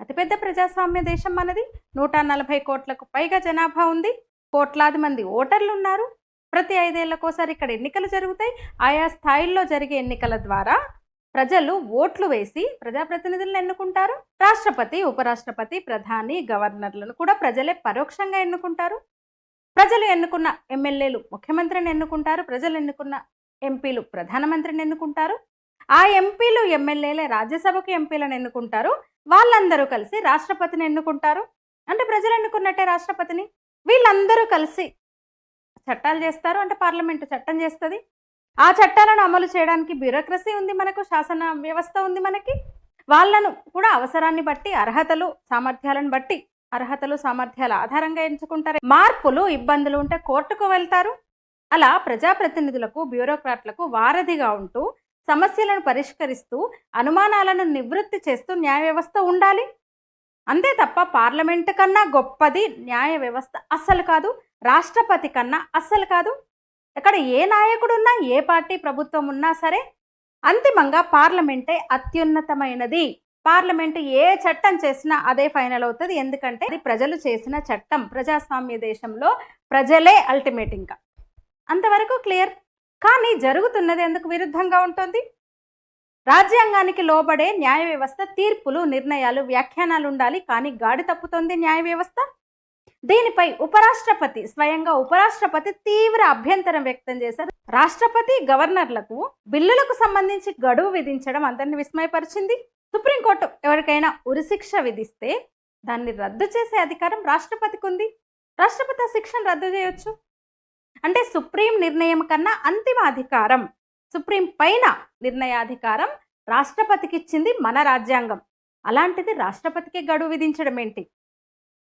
అతిపెద్ద ప్రజాస్వామ్య దేశం మనది. 140 కోట్లకు పైగా జనాభా ఉంది. కోట్లాది మంది ఓటర్లు ఉన్నారు. ప్రతి 5 ఏళ్లకోసారి ఇక్కడ ఎన్నికలు జరుగుతాయి. ఆయా స్థాయిల్లో జరిగే ఎన్నికల ద్వారా ప్రజలు ఓట్లు వేసి ప్రజాప్రతినిధులను ఎన్నుకుంటారు. రాష్ట్రపతి, ఉపరాష్ట్రపతి, ప్రధాని, గవర్నర్లను కూడా ప్రజలే పరోక్షంగా ఎన్నుకుంటారు. ప్రజలు ఎన్నుకున్న ఎమ్మెల్యేలు ముఖ్యమంత్రిని ఎన్నుకుంటారు. ప్రజలు ఎన్నుకున్న ఎంపీలు ప్రధానమంత్రిని ఎన్నుకుంటారు. ఆ ఎంపీలు ఎమ్మెల్యేలే రాజ్యసభకు ఎంపీలను ఎన్నుకుంటారు. వాళ్ళందరూ కలిసి రాష్ట్రపతిని ఎన్నుకుంటారు. అంటే ప్రజలు ఎన్నుకున్నట్టే రాష్ట్రపతిని. వీళ్ళందరూ కలిసి చట్టాలు చేస్తారు. అంటే పార్లమెంటు చట్టం చేస్తుంది. ఆ చట్టాలను అమలు చేయడానికి బ్యూరోక్రసీ ఉంది మనకు, శాసన వ్యవస్థ ఉంది మనకి. వాళ్ళను కూడా అవసరాన్ని బట్టి, అర్హతలు సామర్థ్యాల ఆధారంగా ఎంచుకుంటారు. మార్పులు, ఇబ్బందులు ఉంటే కోర్టుకు వెళ్తారు. అలా ప్రజాప్రతినిధులకు, బ్యూరోక్రాట్లకు వారధిగా ఉంటూ సమస్యలను పరిష్కరిస్తూ అనుమానాలను నివృత్తి చేస్తూ న్యాయ వ్యవస్థ ఉండాలి. అంతే తప్ప పార్లమెంటు కన్నా గొప్పది న్యాయ వ్యవస్థ అస్సలు కాదు. రాష్ట్రపతి కన్నా అస్సలు కాదు. ఇక్కడ ఏ నాయకుడు ఉన్నా, ఏ పార్టీ ప్రభుత్వం ఉన్నా సరే అంతిమంగా పార్లమెంటే అత్యున్నతమైనది. పార్లమెంటు ఏ చట్టం చేసినా అదే ఫైనల్ అవుతుంది. ఎందుకంటే అది ప్రజలు చేసిన చట్టం. ప్రజాస్వామ్య దేశంలో ప్రజలే అల్టిమేట్. ఇంకా అంతవరకు క్లియర్. కానీ జరుగుతున్నది ఎందుకు విరుద్ధంగా ఉంటుంది? రాజ్యాంగానికి లోబడే న్యాయ వ్యవస్థ, తీర్పులు, నిర్ణయాలు, వ్యాఖ్యానాలు ఉండాలి. కానీ గాడి తప్పుతోంది న్యాయ వ్యవస్థ. దీనిపై స్వయంగా ఉపరాష్ట్రపతి తీవ్ర అభ్యంతరం వ్యక్తం చేశారు. రాష్ట్రపతి, గవర్నర్లకు బిల్లులకు సంబంధించి గడువు విధించడం అందరిని విస్మయపరిచింది. సుప్రీంకోర్టు ఎవరికైనా ఉరిశిక్ష విధిస్తే దాన్ని రద్దు చేసే అధికారం రాష్ట్రపతికి ఉంది. రాష్ట్రపతి ఆ శిక్షను రద్దు చేయొచ్చు. అంటే సుప్రీం నిర్ణయం కన్నా అంతిమ అధికారం, సుప్రీం పైన నిర్ణయాధికారం రాష్ట్రపతికి ఇచ్చింది మన రాజ్యాంగం. అలాంటిది రాష్ట్రపతికి గడువు విధించడం ఏంటి?